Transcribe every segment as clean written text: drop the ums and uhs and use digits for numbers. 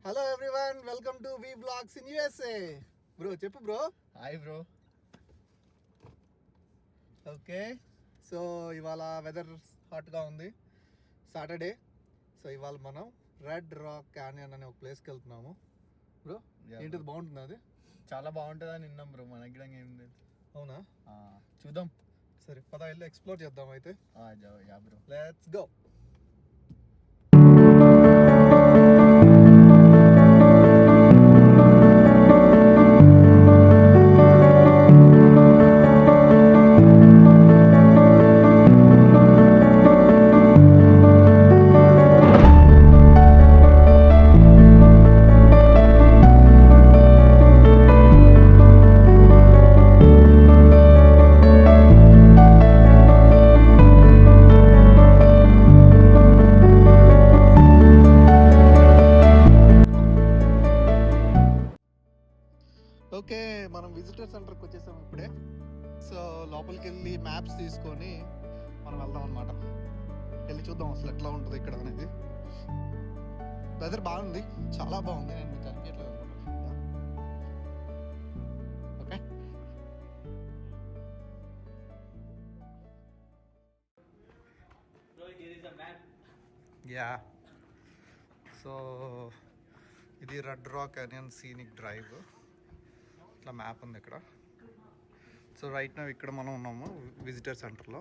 Hello everyone, welcome to vlogs in USA. Bro చెప్పు bro. Hi bro. Okay, so ఇవాళ weather హాట్గా ఉంది, Saturday. So ఇవాళ మనం రెడ్ రాక్ క్యానియన్ అనే ఒక ప్లేస్కి వెళ్తున్నాము. బ్రో ఏంటిది, బాగుంటుంది అది? చాలా బాగుంటుందని విన్నాం బ్రో, మన దగ్గర ఏం లేదు. అవునా? చూద్దాం. సరే పద వెళ్ళి ఎక్స్ప్లోర్ చేద్దాం అయితే. Yeah bro, let's go. Okay, మనం విజిటర్ సెంటర్కి వచ్చేసాం ఇప్పుడే. సో లోపలికి వెళ్ళి మ్యాప్స్ తీసుకొని మనం వెళ్దాం అనమాట. వెళ్ళి చూద్దాం అసలు ఎట్లా ఉంటుంది ఇక్కడ అనేది. వెదర్ బాగుంది, చాలా బాగుంది. నేను మీకు కనిపించట్లేదు అనుకుంటా. Okay, yeah. సో ఇది red rock canyon scenic drive. ఇట్లా మ్యాప్ ఉంది ఇక్కడ. సో రైట్ నా ఇక్కడ మనం ఉన్నాము విజిటర్ సెంటర్లో.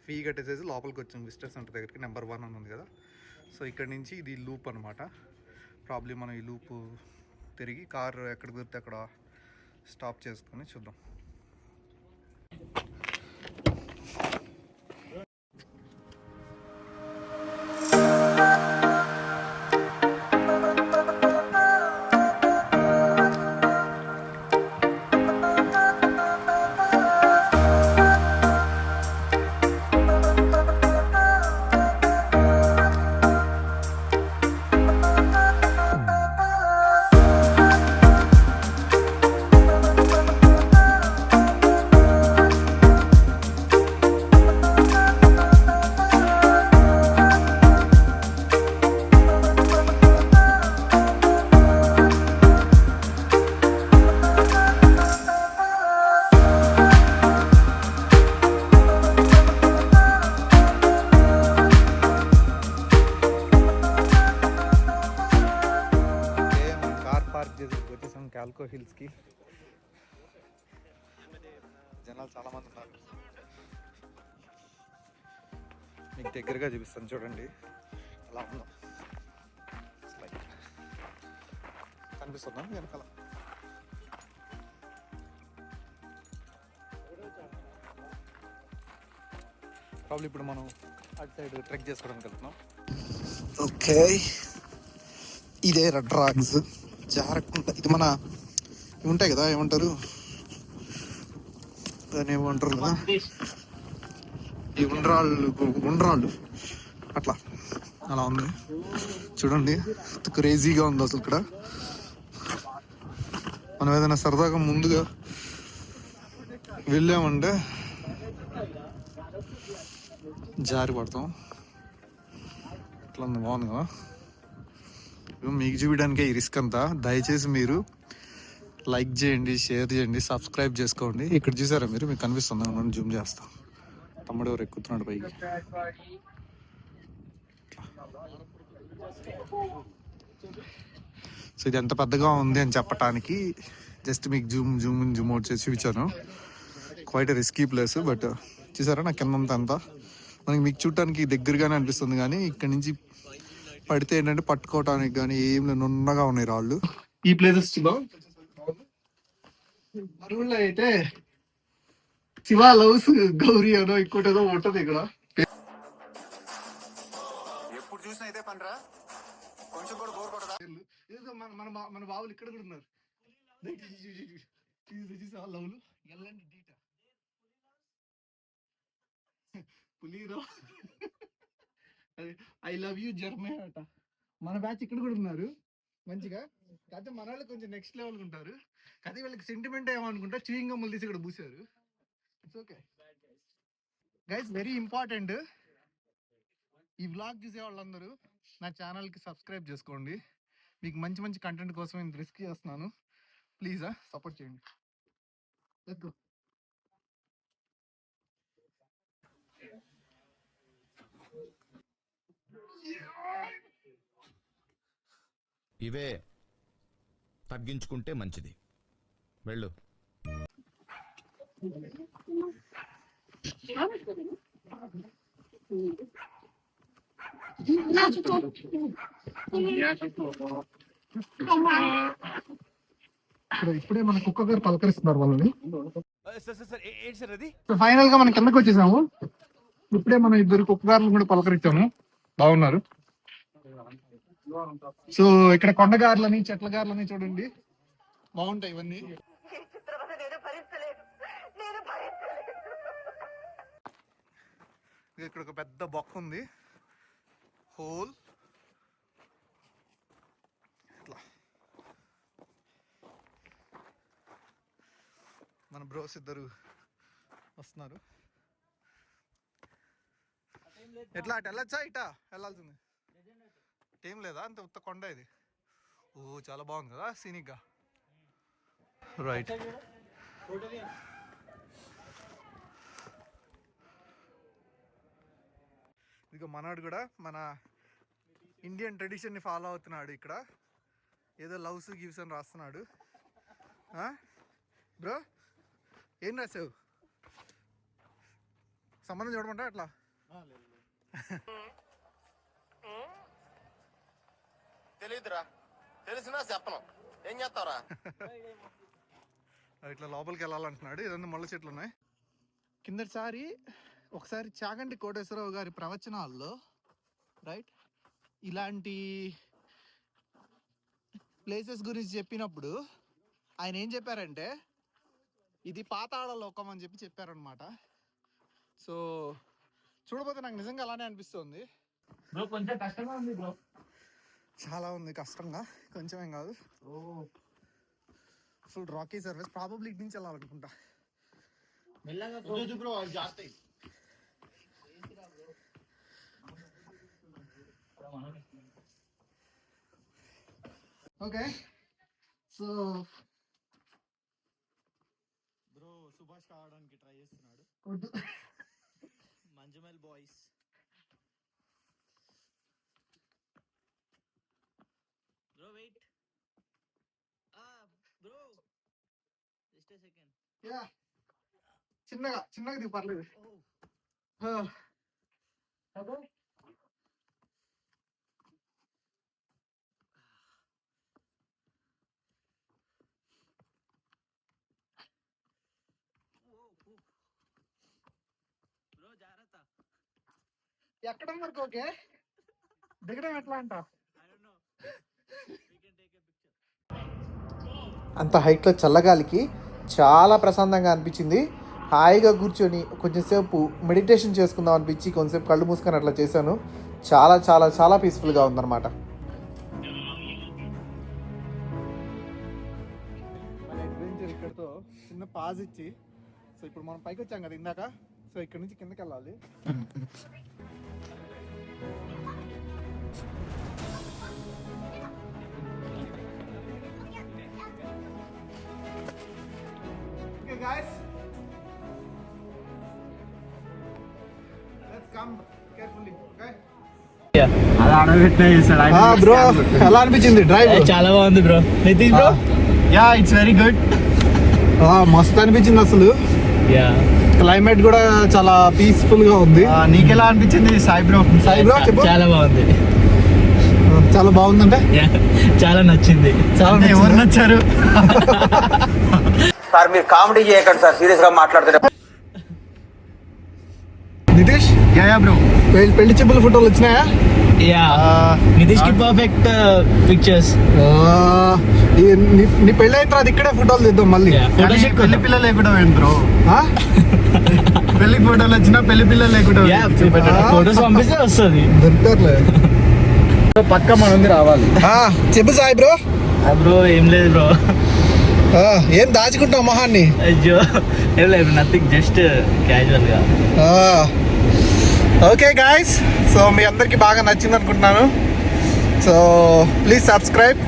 ఫీ కట్టేసేసి లోపలికి వచ్చాము విజిటర్ సెంటర్ దగ్గరికి. నెంబర్ 1 అని ఉంది కదా. సో ఇక్కడ నుంచి ఇది లూప్ అనమాట. ప్రాబ్లీ మనం ఈ లూప్ తిరిగి కారు ఎక్కడ కుదిరితే అక్కడ స్టాప్ చేసుకొని చూద్దాం. వచ్చేసాం క్యాల్కో హిల్స్కి. జనాలు చాలా మంది ఉన్నారు. మీకు దగ్గరగా చూపిస్తాను చూడండి ఎలా ఉందో. కనిపిస్తుందా వెనకాల? ప్రాబ్లీ ఇప్పుడు మనం అటు సైడ్ ట్రెక్ చేసుకోవడానికి వెళ్తున్నాం. ఓకే, ఇదే రెడ్ రాక్స్. జారకుండా ఇది మన ఇవి ఉంటాయి కదా, ఏమంటారు దాన్ని, ఏమంటారు కదా, ఈ ఉండ్రాళ్ళు అట్లా అలా ఉంది చూడండి. క్రేజీగా ఉంది అసలు. ఇక్కడ మనం ఏదైనా సరదాగా ముందుగా వెళ్ళామంటే జారి పడతాం. ఇట్లా ఉంది, బాగుంది కదా. మీకు చూపించడానికే ఈ రిస్క్ అంతా. దయచేసి మీరు లైక్ చేయండి, షేర్ చేయండి, సబ్స్క్రైబ్ చేసుకోండి. ఇక్కడ చూసారా మీరు, మీకు కనిపిస్తుందా? నన్ను జూమ్ చేస్తా. తమ్ముడు ఎవరు ఎక్కుతున్నాడు పైకి. సో ఇది ఎంత పెద్దగా ఉంది అని చెప్పటానికి జస్ట్ మీకు జూమ్ అవుట్ చేసి చూపించాను. Quiet risky place. బట్ చూసారా నా కిందంతా అంతా మనకి మీకు చూడటానికి దగ్గరగానే అనిపిస్తుంది, కానీ ఇక్కడ నుంచి పడితే ఏంటంటే పట్టుకోవటానికి కానీ ఏం నున్నగా ఉన్నాయి రాళ్ళు. ఈ ప్లేసెస్ అరువుల్లో అయితే శివ లవ్స్ గౌరీ అనో ఇంకోటి ఏదో ఉంటుంది ఇక్కడ. ఎప్పుడు చూసినా అయితే పనిరా, కొంచెం కూడా బోర్ కొట్టదా? మన మన బావులు ఇక్కడ కూడా ఉన్నారు. లవ్లు ఎల్లండి డీట పులీరో ఐ లవ్ యూ జర్మే అట. మన బ్యాచ్ ఇక్కడ కూడా ఉన్నారు మంచిగా. కాకపోతే మన వాళ్ళు కొంచెం నెక్స్ట్ లెవెల్ ఉంటారు. కానీ వీళ్ళకి సెంటిమెంట్ ఏమనుకుంటా చూయింగ్ గమ్ములు తీసి ఇక్కడ పూసారు. It's okay guys, very important. ఈ వ్లాగ్ చూసే వాళ్ళందరూ నా ఛానల్కి సబ్స్క్రైబ్ చేసుకోండి. మీకు మంచి మంచి కంటెంట్ కోసం నేను రిస్క్ చేస్తున్నాను. ప్లీజ్ సపోర్ట్ చేయండి. Let's go. ఇవే తగ్గించుకుంటే మంచిది. వెళ్ళు. ఇప్పుడే మన కుక్క గారు పలకరిస్తున్నారు వాళ్ళని. ఫైనల్ గా మనం కిందకి వచ్చేసాము. ఇప్పుడే మనం ఇద్దరు కుక్క గారులు కూడా పలకరించాము. బాగున్నారు. సో ఇక్కడ కొండగారులని చెట్ల గారులని చూడండి, బాగుంటాయి ఇవన్నీ. ఇక్కడ ఒక పెద్ద బొక్క ఉంది, హోల్ ఇట్లా. మన బ్రోస్ ఇద్దరు వస్తున్నారు. ఎట్లా అటు వెళ్ళొచ్చా, ఇటా వెళ్ళాల్సింది? ఏం లేదా, అంత ఉత్త కొండ ఇది. ఓ చాలా బాగుంది కదా సీనిక్ గా. రైట్, ఇదిగో మనోడు కూడా మన ఇండియన్ ట్రెడిషన్ని ఫాలో అవుతున్నాడు. ఇక్కడ ఏదో లవ్స్ గివ్స్ అని రాస్తున్నాడు. బ్రో ఏం రాసావు? సంబంధం చూడమంటా అట్లా? తెలీదురా, తెలిసినా చెప్పను, ఏం చేస్తావురా? ఇట్లా లోపలికి వెళ్ళాలంటున్నాడు. ఇదన్నీ ముళ్ళ చెట్లు ఉన్నాయి. కిందటిసారి ఒకసారి చాగంటి కోటేశ్వరరావు గారి ప్రవచనాల్లో రైట్ ఇలాంటి ప్లేసెస్ గురించి చెప్పినప్పుడు ఆయన ఏం చెప్పారంటే ఇది పాతాళ లోకం అని చెప్పారనమాట. సో చూడబోతే నాకు నిజంగా అలానే అనిపిస్తుంది. బ్రో కొంచెం కష్టంగా ఉంది బ్రో. చాలా ఉంది కష్టంగా, కొంచెం ఏం కాదు. Full Rocky surface. ప్రాబబ్లీ ఇటు నుంచి వెళ్ళాలనుకుంటా. మెల్లగా బ్రో జాగ్రత్త. ఓకే, సో బ్రో సుభాష్ కావడానికి ట్రై చేస్తున్నాడు. Manjummel boys. Bro wait. Bro just a second. యా చిన్నగా దిగు పర్లేదు. అదో బ్రో జాగ్రత్త. ఎక్కడం వరకు ఓకే, దిగడం ఎట్లా అంట? అంత హైట్లో చల్లగాలికి చాలా ప్రశాంతంగా అనిపించింది. హాయిగా కూర్చొని కొంచెంసేపు మెడిటేషన్ చేసుకుందాం అనిపించి కొంచెంసేపు కళ్ళు మూసుకొని అట్లా చేశాను. చాలా చాలా చాలా పీస్ఫుల్గా ఉందన్నమాట. మన అడ్వెంచర్ ఇక్కడతో చిన్న పాజ్ ఇచ్చి, సో ఇప్పుడు మనం పైకి వచ్చాం కదా ఇందాక, సో ఇక్కడ నుంచి కిందకి వెళ్ళాలి. Okay guys, let's come carefully, okay? అది ఆడబెట్టినా చేస్తాడు. బ్రో ఎలా అనిపించింది డ్రైవ్? చాలా బాగుంది bro. Nitish bro? Yeah it's very good. మస్తు అనిపించింది అసలు. యా క్లైమేట్ కూడా చాలా పీస్ఫుల్ గా ఉంది. నీకెలా అనిపించింది సాయి బ్రో? చెప్పు. చాలా బాగుంది. చాలా బాగుందంటే చాలా నచ్చింది. చాలా ఎవరు నచ్చారు? సార్ మీరు కామెడీ చేయకండి సార్, సీరియస్ గా మాట్లాడుతున్నారు. నితీష్ యా బ్రో, పెళ్లి చెప్పుల ఫోటోలు వచ్చినాయా? యా నితీష్ కి పర్ఫెక్ట్ పిక్చర్స్. నీ పెళ్ళి అయిన తర్వాత ఇక్కడే ఫోటోలు తీద్దాం మళ్ళీ. పెళ్లి పిల్లలు లేకుండా పోయింది బ్రో. పెళ్లి ఫోటోలు వచ్చినా పెళ్లి పిల్లలు లేకుండా ఫోటోస్ పంపిస్తే వస్తుంది. దొరుకుతారులే. పక్క మన రావాలి. చెప్పు సాయి బ్రో. బ్రో ఏం లేదు బ్రో. ఏం దాచుకుంటావు మొహాన్ని? అయ్యో ఏం లేదు, నథింగ్, జస్ట్ క్యాజువల్ గా. ఓకే గాయస్, సో మీ అందరికి బాగా నచ్చింది అనుకుంటున్నాను. So please subscribe.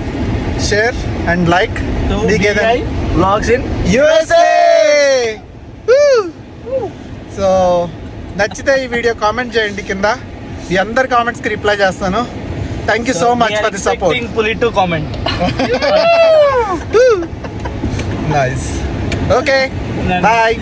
Share and like. Vlogs in USA. So నచ్చితే ఈ వీడియో కామెంట్ చేయండి కింద. మీ అందరి కామెంట్స్కి రిప్లై చేస్తాను. Thank you so much for the support. పులి to comment. Nice. Okay bye.